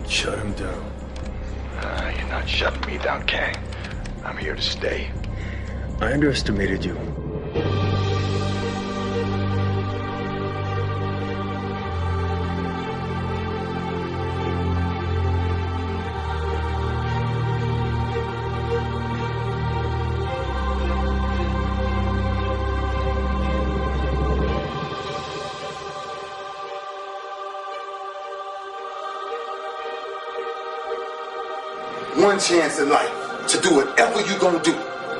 Shut him down. You're not shutting me down, Kang. I'm here to stay. I underestimated you. One chance in life to do whatever you're gonna do,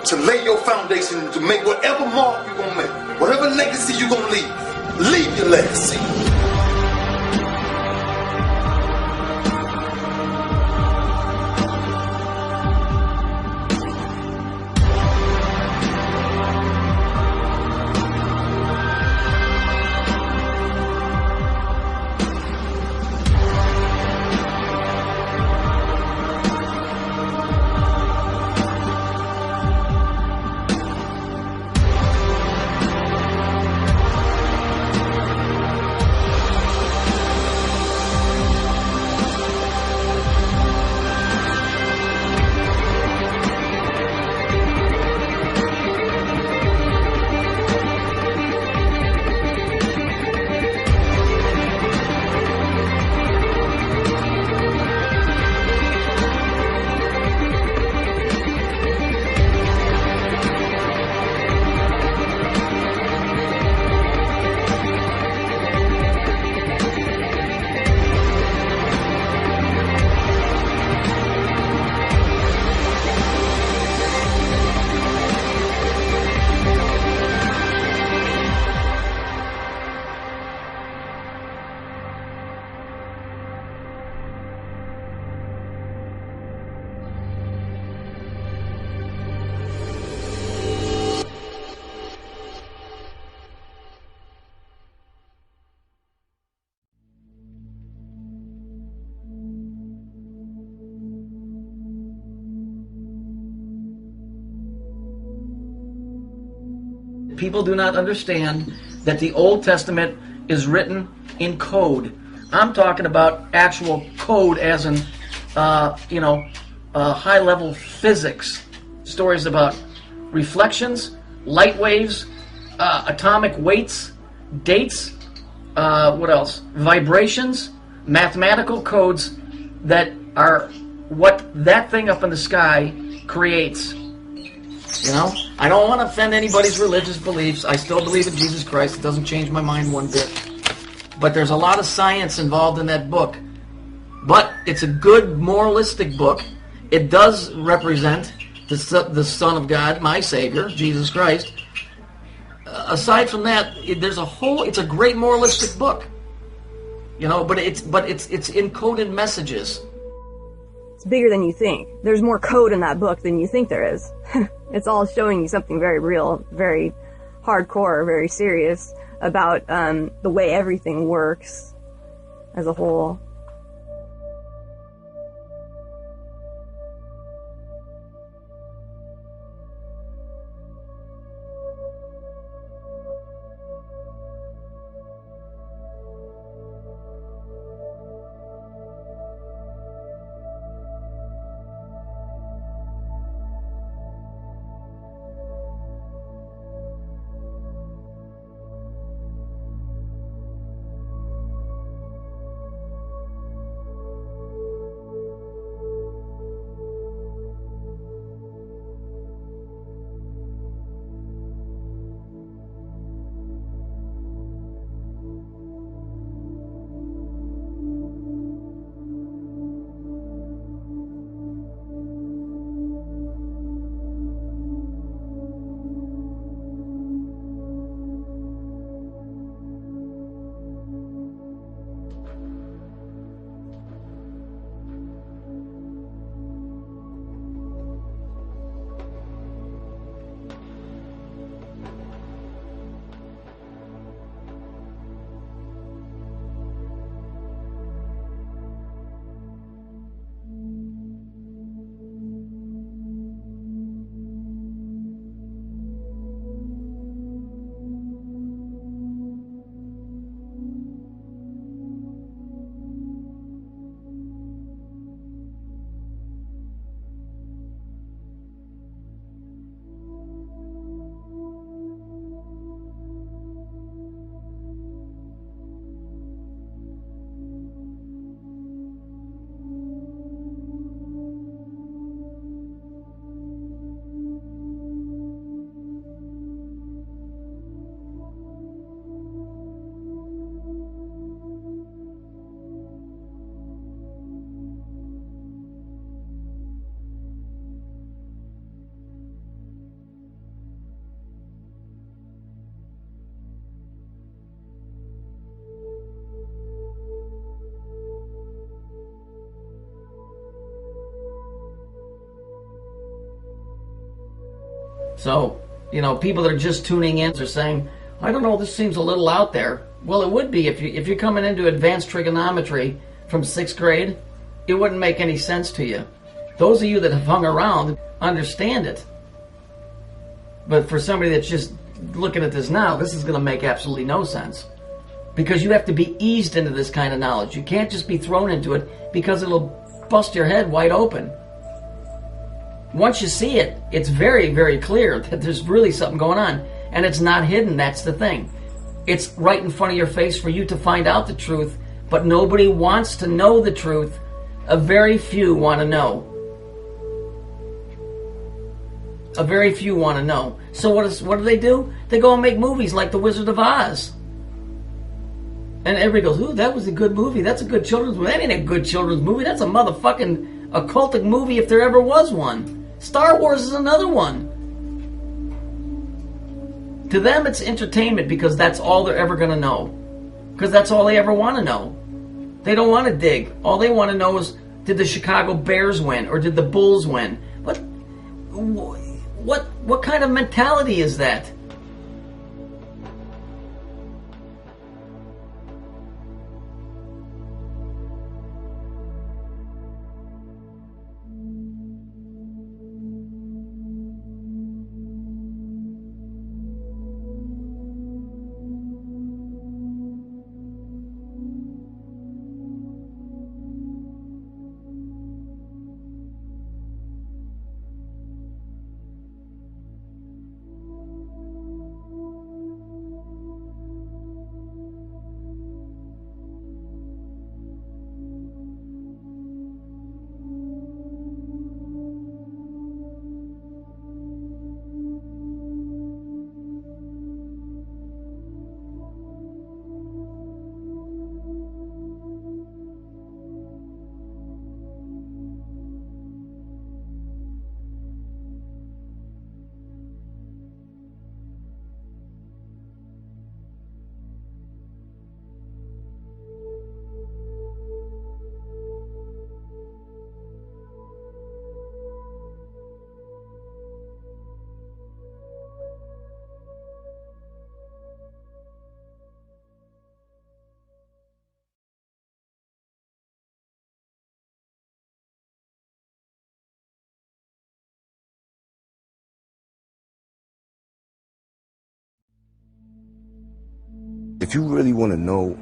to lay your foundation, to make whatever mark you're gonna make, whatever legacy you're gonna leave your legacy. People do not understand that the Old Testament is written in code. I'm talking about actual code as in, high-level physics. Stories about reflections, light waves, atomic weights, dates, what else? Vibrations, mathematical codes that are what that thing up in the sky creates. You know, I don't want to offend anybody's religious beliefs. I still believe in Jesus Christ. It doesn't change my mind one bit. But there's a lot of science involved in that book. But it's a good moralistic book. It does represent the Son of God, my Savior, Jesus Christ. Aside from that, it's a great moralistic book. You know, but it's encoded messages. It's bigger than you think. There's more code in that book than you think there is. It's all showing you something very real, very hardcore, very serious about the way everything works as a whole. So, you know, people that are just tuning in are saying, I don't know, this seems a little out there. Well, it would be if you're coming into advanced trigonometry from 6th grade. It wouldn't make any sense to you. Those of you that have hung around understand it. But for somebody that's just looking at this now, this is going to make absolutely no sense. Because you have to be eased into this kind of knowledge. You can't just be thrown into it because it'll bust your head wide open. Once you see it, it's very, very clear that there's really something going on. And it's not hidden, that's the thing. It's right in front of your face for you to find out the truth, but nobody wants to know the truth. A very few want to know. A very few want to know. So what do? They go and make movies like The Wizard of Oz. And everybody goes, ooh, that was a good movie. That's a good children's movie. That ain't a good children's movie. That's a motherfucking occultic movie if there ever was one. Star Wars is another one. To them, it's entertainment because that's all they're ever going to know. Because that's all they ever want to know. They don't want to dig. All they want to know is, did the Chicago Bears win or did the Bulls win? What kind of mentality is that? If you really want to know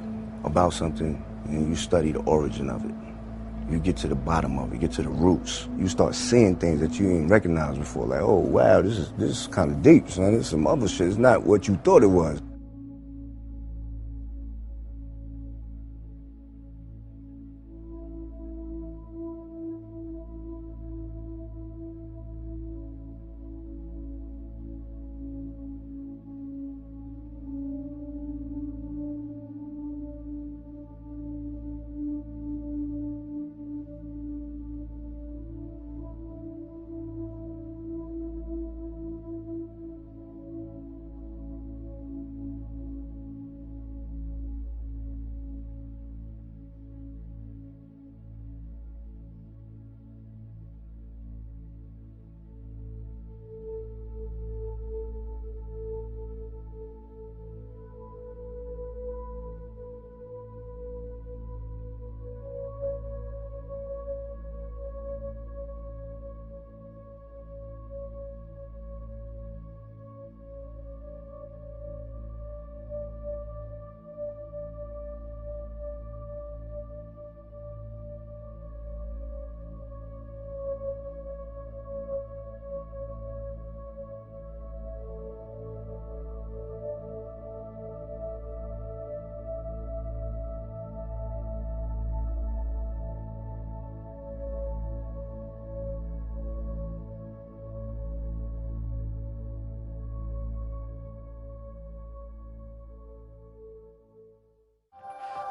about something and you study the origin of it, you get to the bottom of it, you get to the roots. You start seeing things that you ain't recognized before. Like, oh, wow, this is kind of deep, son. This is some other shit. It's not what you thought it was.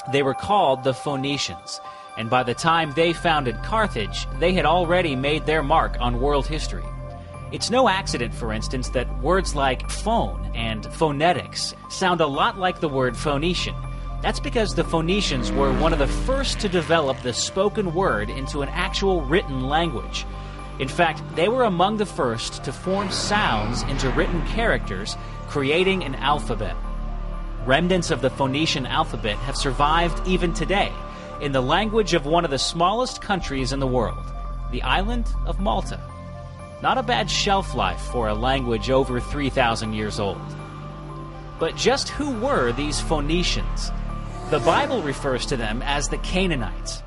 They were called the Phoenicians, and by the time they founded Carthage, they had already made their mark on world history. It's no accident, for instance, that words like phone and phonetics sound a lot like the word Phoenician. That's because the Phoenicians were one of the first to develop the spoken word into an actual written language. In fact, they were among the first to form sounds into written characters, creating an alphabet. Remnants of the Phoenician alphabet have survived even today in the language of one of the smallest countries in the world, the island of Malta. Not a bad shelf life for a language over 3,000 years old. But just who were these Phoenicians? The Bible refers to them as the Canaanites.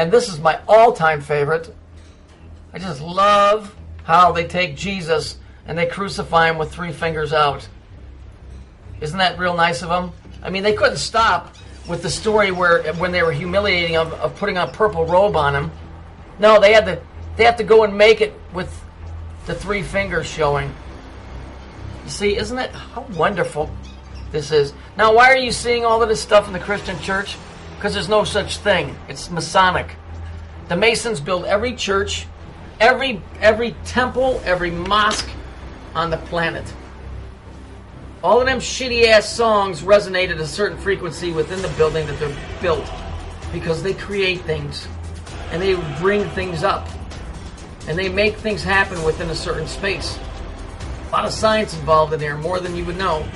And this is my all-time favorite. I just love how they take Jesus and they crucify him with 3 fingers out. Isn't that real nice of them? I mean, they couldn't stop with the story where when they were humiliating him of putting a purple robe on him. No, they have to go and make it with the 3 fingers showing. You see, isn't it how wonderful this is? Now, why are you seeing all of this stuff in the Christian church? Because there's no such thing. It's Masonic. The Masons build every church, every temple, every mosque on the planet. All of them shitty-ass songs resonate at a certain frequency within the building that they're built because they create things and they bring things up and they make things happen within a certain space. A lot of science involved in there, more than you would know.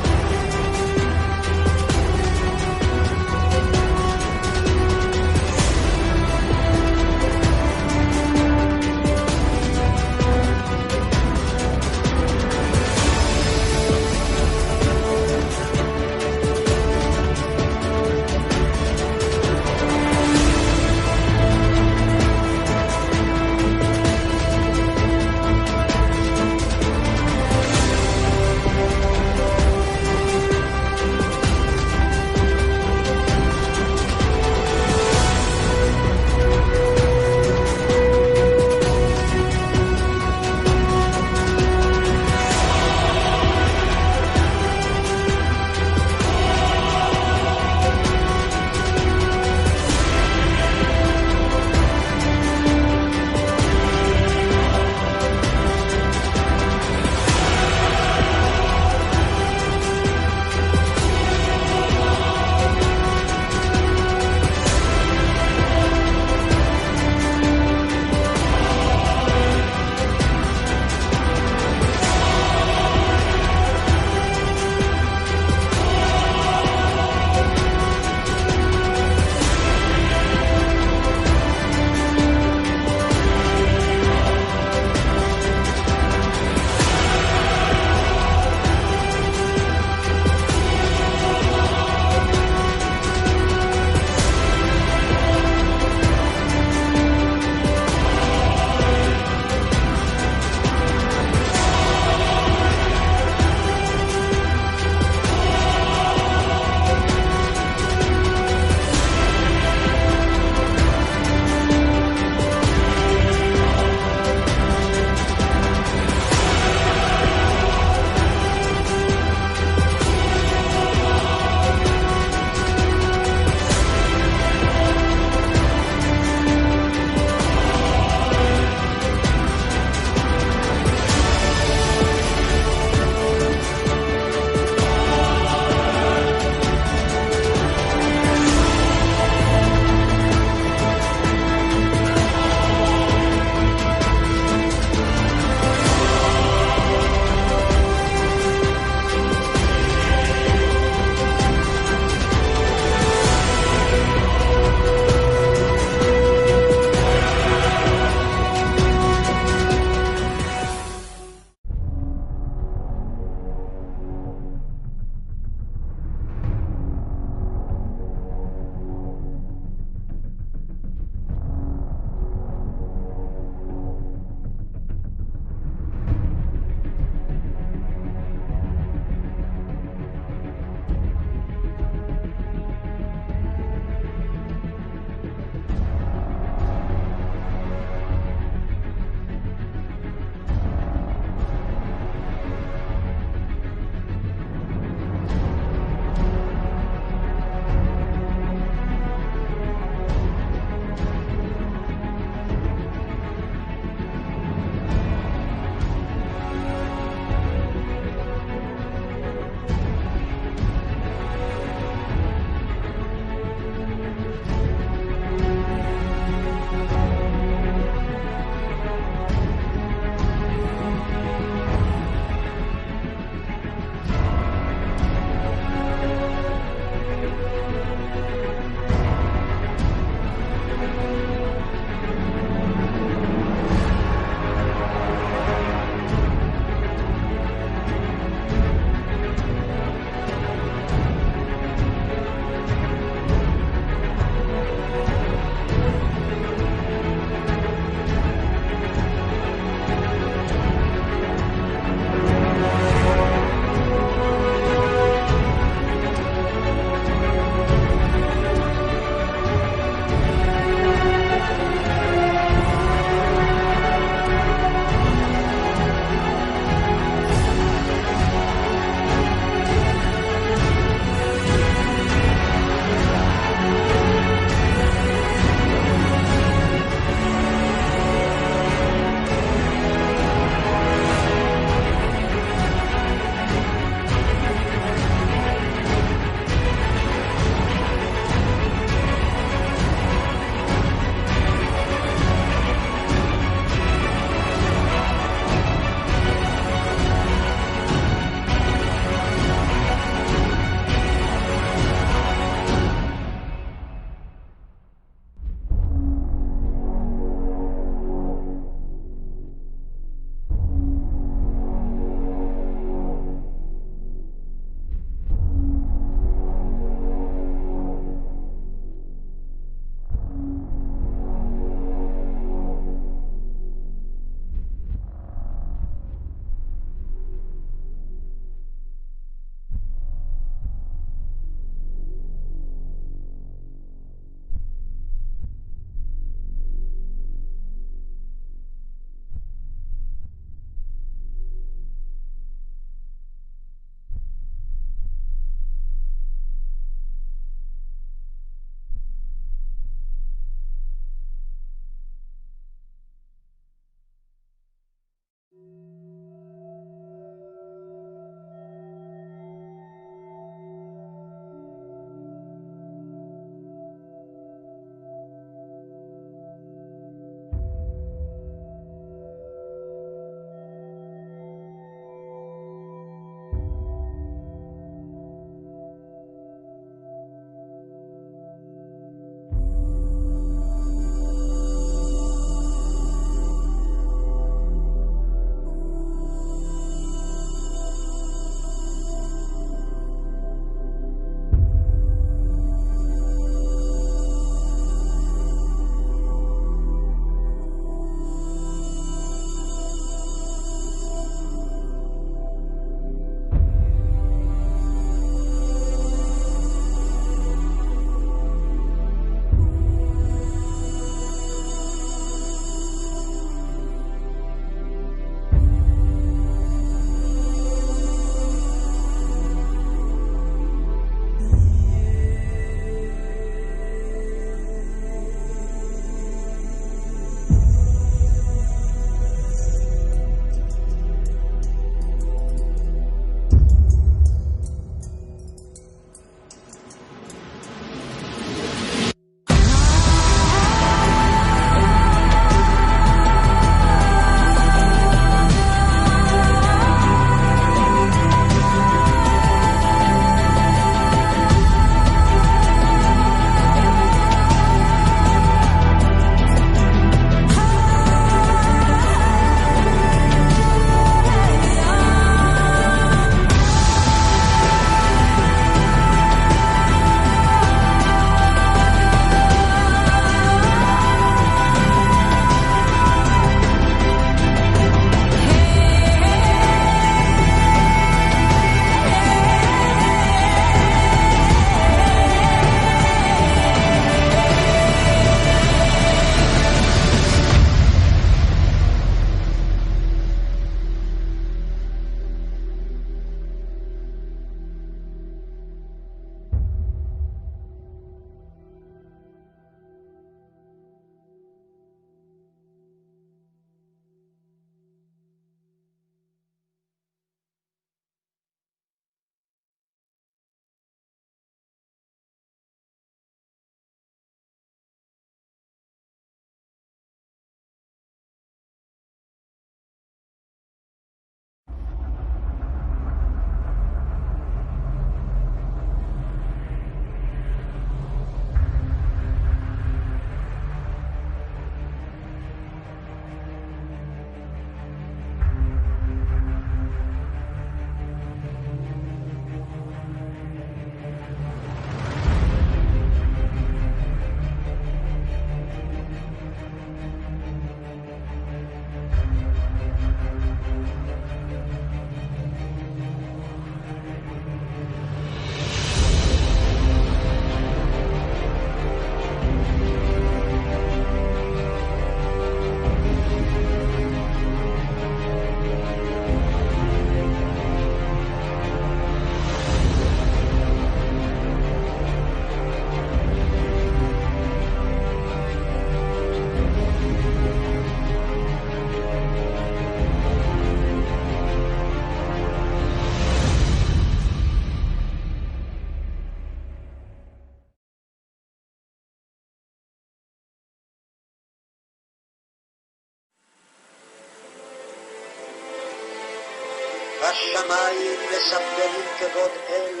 השמיים מספרים כבוד אל,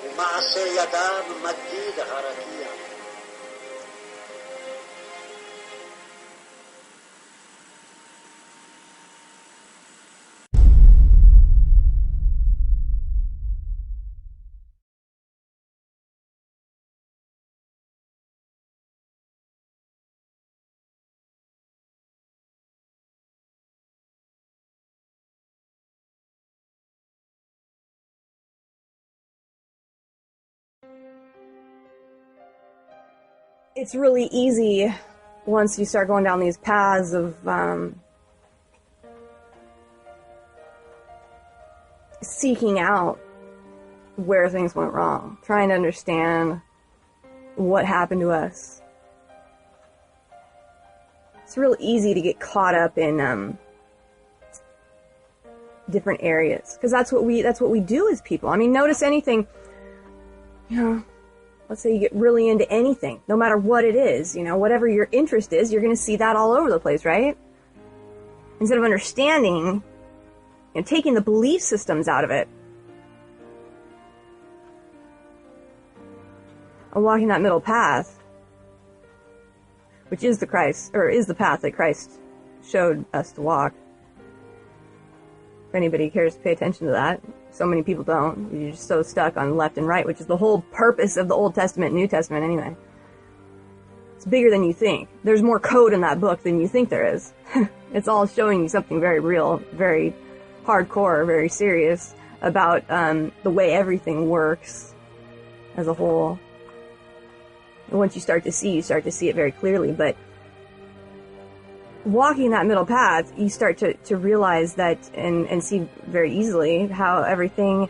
ומעשה ידם מדיד הרקיע. It's really easy once you start going down these paths of seeking out where things went wrong, trying to understand what happened to us. It's real easy to get caught up in different areas, because that's what we do as people. I mean, notice anything, you know. Let's say you get really into anything, no matter what it is, you know, whatever your interest is, you're going to see that all over the place, right? Instead of understanding and taking the belief systems out of it and walking that middle path, which is the path that Christ showed us to walk. If anybody cares to pay attention to that. So many people don't. You're just so stuck on left and right, which is the whole purpose of the Old Testament and New Testament anyway. It's bigger than you think. There's more code in that book than you think there is. It's all showing you something very real, very hardcore, very serious about the way everything works as a whole. And once you start to see it very clearly. But walking that middle path, you start to realize that and see very easily how everything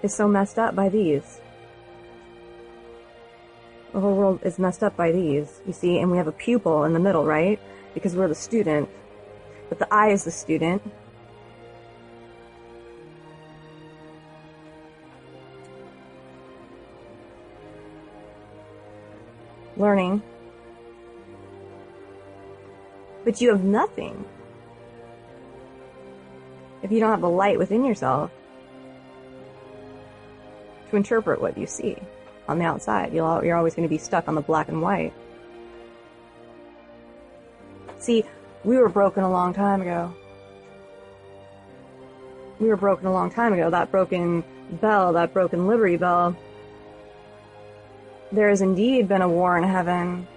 is so messed up by these. The whole world is messed up by these, you see, and we have a pupil in the middle, right? Because we're the student, but the I is the student. Learning. But you have nothing if you don't have the light within yourself to interpret what you see on the outside. You're always going to be stuck on the black and white. See, we were broken a long time ago. That broken bell, that broken Liberty Bell. There has indeed been a war in heaven,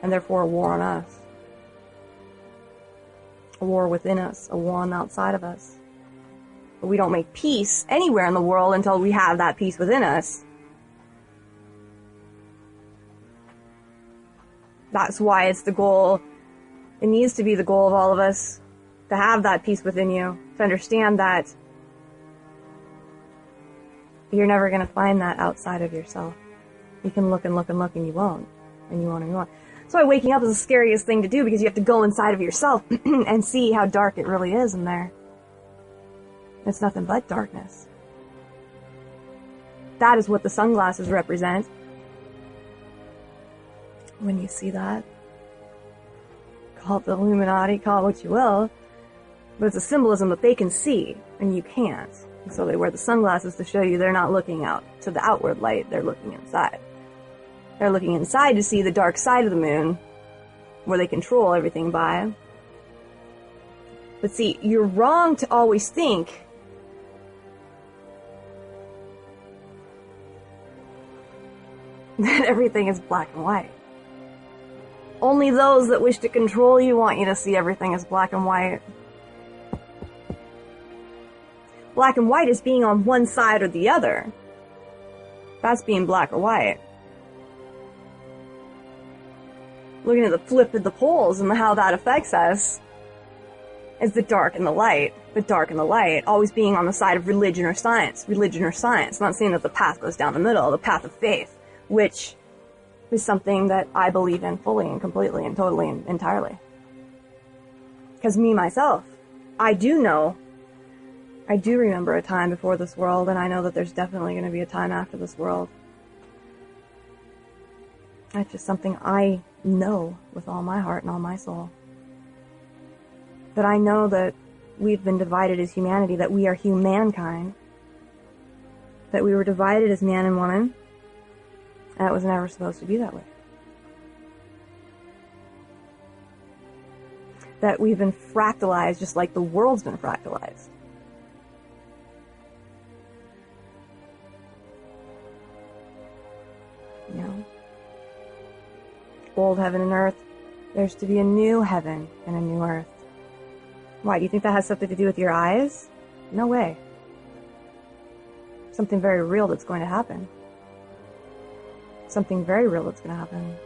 and therefore a war on us. A war within us, a war on the outside of us. But we don't make peace anywhere in the world until we have that peace within us. That's why it's the goal, it needs to be the goal of all of us, to have that peace within you, to understand that you're never going to find that outside of yourself. You can look and look and look and you won't. And you won't and you won't. That's why waking up is the scariest thing to do, because you have to go inside of yourself and see how dark it really is in there. It's nothing but darkness. That is what the sunglasses represent. When you see that, call it the Illuminati, call it what you will, but it's a symbolism that they can see and you can't. And so they wear the sunglasses to show you they're not looking out to the outward light, they're looking inside. They're looking inside to see the dark side of the moon, where they control everything by. But see, you're wrong to always think that everything is black and white. Only those that wish to control you want you to see everything as black and white. Black and white is being on one side or the other. That's being black or white. Looking at the flip of the poles and how that affects us is the dark and the light. The dark and the light always being on the side of religion or science. Religion or science. I'm not saying that the path goes down the middle, the path of faith, which is something that I believe in fully and completely and totally and entirely. Because me, myself, I do remember a time before this world, and I know that there's definitely going to be a time after this world. That's just something I know with all my heart and all my soul. That I know that we've been divided as humanity, that we are humankind, that we were divided as man and woman, and it was never supposed to be that way. That we've been fractalized just like the world's been fractalized. You know? Old heaven and earth, there's to be a new heaven and a new earth. Why, do you think that has something to do with your eyes? No way. Something very real that's going to happen. Something very real that's going to happen.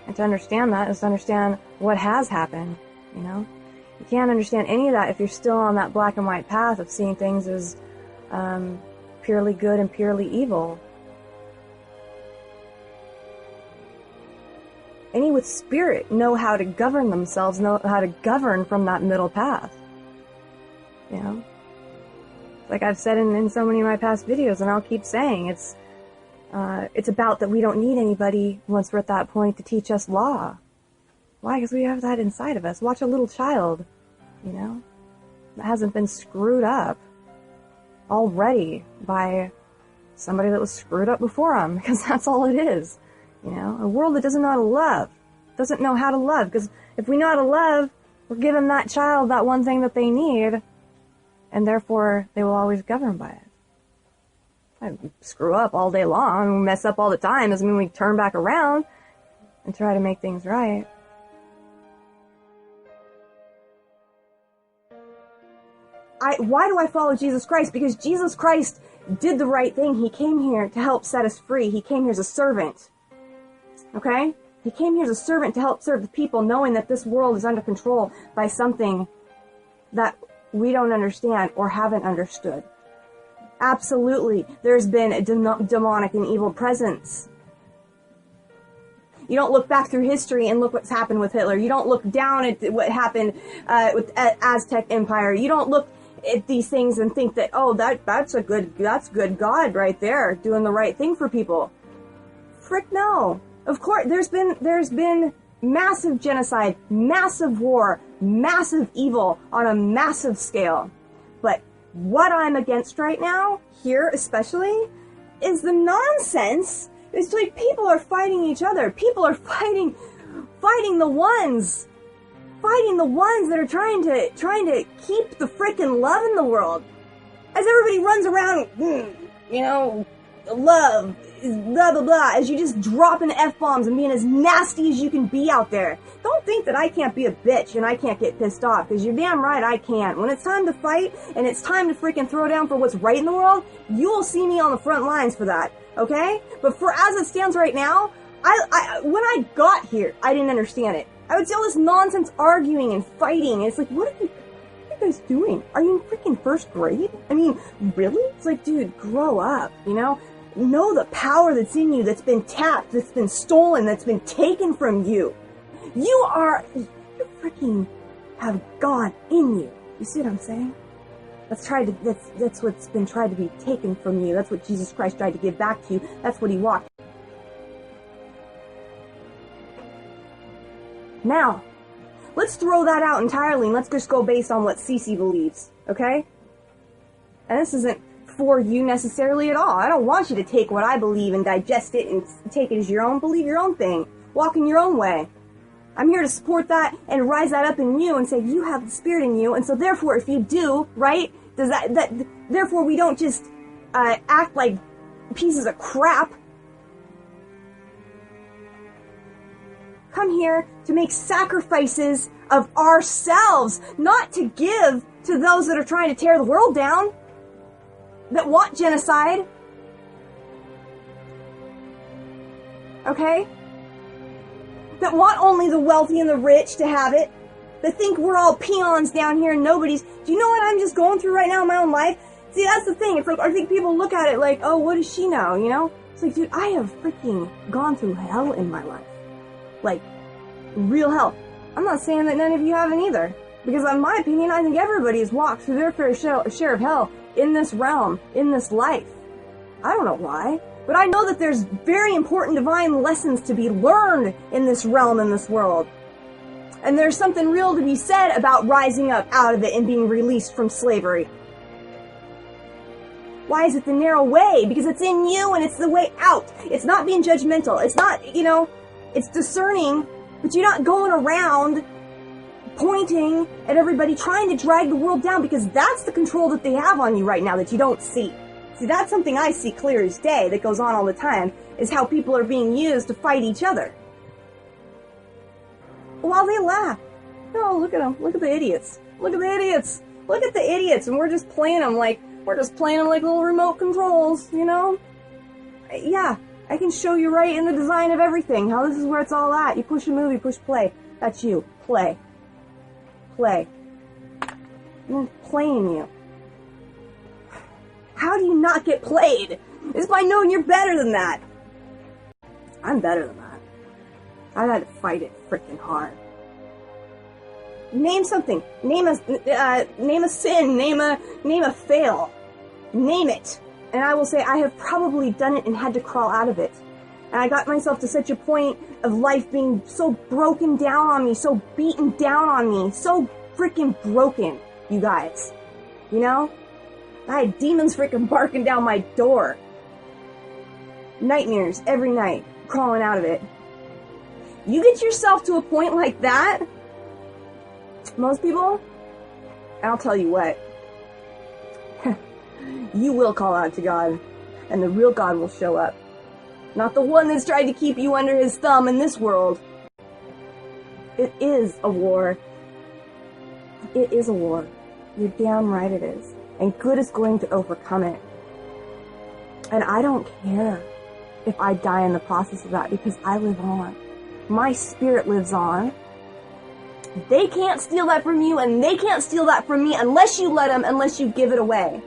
And to understand that is to understand what has happened, you know? You can't understand any of that if you're still on that black and white path of seeing things as purely good and purely evil. Any with spirit know how to govern themselves, know how to govern from that middle path. You know? Like I've said in so many of my past videos, and I'll keep saying, it's about that we don't need anybody once we're at that point to teach us law. Why? Because we have that inside of us. Watch a little child, you know, that hasn't been screwed up already by somebody that was screwed up before them, because that's all it is. You know, a world that doesn't know how to love, doesn't know how to love, because if we know how to love, we're giving that child that one thing that they need, and therefore they will always govern by it. I screw up all day long, we mess up all the time, doesn't mean we turn back around and try to make things right. Why do I follow Jesus Christ? Because Jesus Christ did the right thing. He came here to help set us free. He came here as a servant. Okay? He came here as a servant to help serve the people, knowing that this world is under control by something that we don't understand or haven't understood. Absolutely, there's been a demonic and evil presence. You don't look back through history and look what's happened with Hitler. You don't look down at what happened with Aztec Empire. You don't look at these things and think that, oh, that's good God right there, doing the right thing for people. Frick no. Of course, there's been massive genocide, massive war, massive evil on a massive scale. But what I'm against right now, here especially, is the nonsense. It's like people are fighting each other. People are fighting the ones that are trying to keep the frickin' love in the world. As everybody runs around, you know, love, blah, blah, blah, as you just dropping F-bombs and being as nasty as you can be out there. Don't think that I can't be a bitch and I can't get pissed off, because you're damn right I can. When it's time to fight and it's time to freaking throw down for what's right in the world, you will see me on the front lines for that, okay? But for as it stands right now, when I got here, I didn't understand it. I would see all this nonsense arguing and fighting, and it's like, what are you guys doing? Are you in freaking first grade? I mean, really? It's like, dude, grow up, you know? Know the power that's in you, that's been tapped, that's been stolen, that's been taken from you. You freaking have God in you. You see what I'm saying? That's what's been tried to be taken from you. That's what Jesus Christ tried to give back to you. That's what he walked. Now, let's throw that out entirely and let's just go based on what Cece believes, okay? And this isn't for you necessarily at all. I don't want you to take what I believe and digest it and take it as your own. Believe your own thing. Walk in your own way. I'm here to support that and rise that up in you and say you have the Spirit in you, and so therefore if you do, right, therefore we don't just act like pieces of crap. Come here to make sacrifices of ourselves, not to give to those that are trying to tear the world down, that want genocide. Okay? That want only the wealthy and the rich to have it. That think we're all peons down here and nobody's... Do you know what I'm just going through right now in my own life? See, that's the thing. It's like, I think people look at it like, oh, what does she know, you know? It's like, dude, I have freaking gone through hell in my life. Like, real hell. I'm not saying that none of you haven't either. Because in my opinion, I think everybody has walked through their fair share of hell in this realm, in this life. I don't know why. But I know that there's very important divine lessons to be learned in this realm, in this world. And there's something real to be said about rising up out of it and being released from slavery. Why is it the narrow way? Because it's in you and it's the way out. It's not being judgmental. It's not, it's discerning, but you're not going around pointing at everybody, trying to drag the world down, because that's the control that they have on you right now that you don't see. See, that's something I see clear as day that goes on all the time, is how people are being used to fight each other. While they laugh. Oh, look at them. Look at the idiots. Look at the idiots. Look at the idiots. And we're just playing them like little remote controls, Yeah, I can show you right in the design of everything how this is where it's all at. You push a movie, push play. That's you. Play. Play. I'm playing you. How do you not get played? It's by knowing you're better than that. I'm better than that. I've had to fight it freaking hard. Name something. Name a sin. Name a fail. Name it. And I will say I have probably done it and had to crawl out of it. And I got myself to such a point of life being so broken down on me, so beaten down on me, so freaking broken, you guys. I had demons freaking barking down my door. Nightmares every night, crawling out of it. You get yourself to a point like that, most people, and I'll tell you what, you will call out to God, and the real God will show up. Not the one that's tried to keep you under his thumb in this world. It is a war. It is a war. You're damn right it is. And good is going to overcome it. And I don't care if I die in the process of that, because I live on. My spirit lives on. They can't steal that from you, and they can't steal that from me unless you let them, unless you give it away.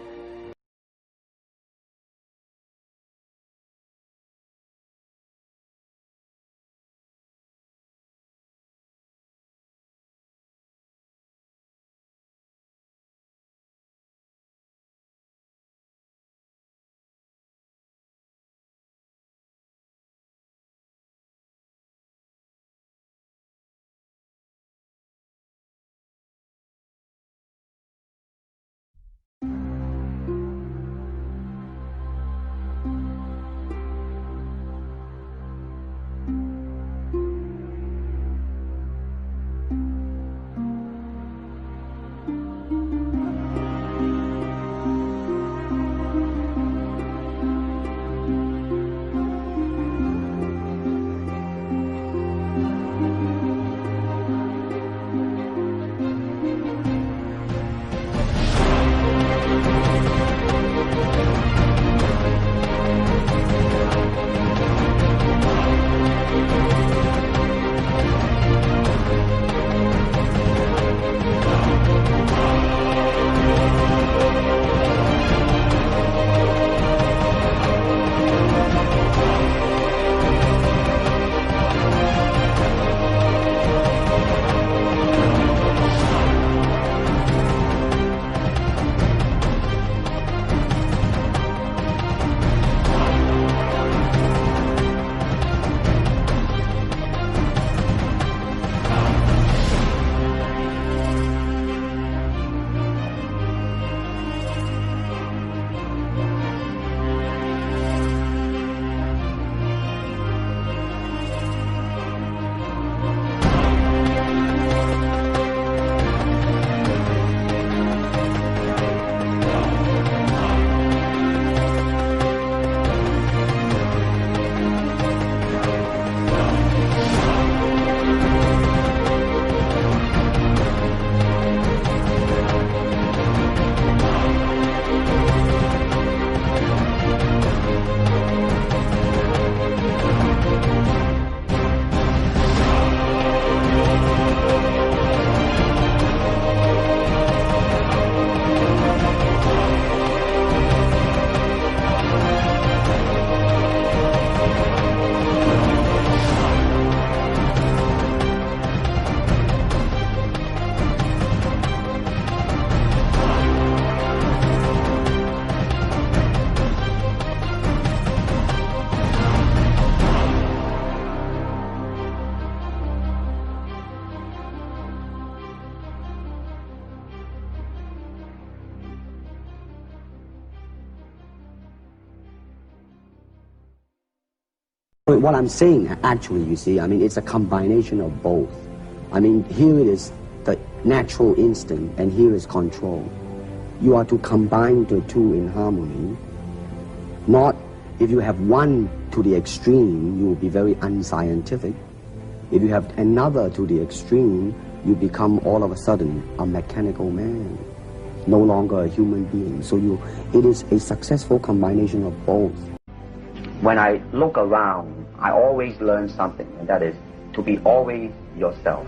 What I'm saying, actually, you see, I mean, it's a combination of both. I mean, here it is the natural instinct, and here is control. You are to combine the two in harmony. Not, if you have one to the extreme, you will be very unscientific. If you have another to the extreme, you become all of a sudden a mechanical man, no longer a human being. So it is a successful combination of both. When I look around, I always learn something, and that is to be always yourself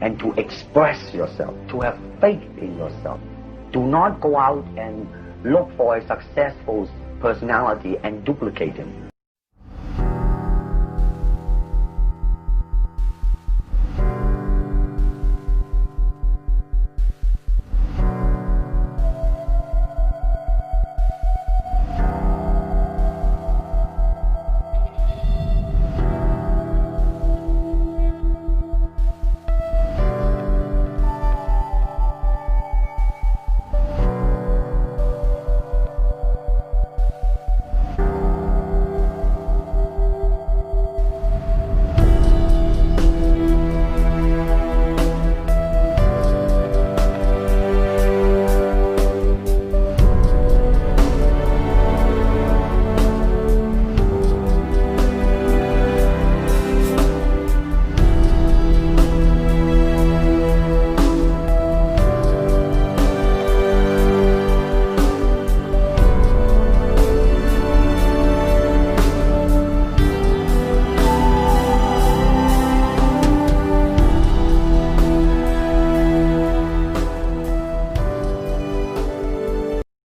and to express yourself, to have faith in yourself. Do not go out and look for a successful personality and duplicate him.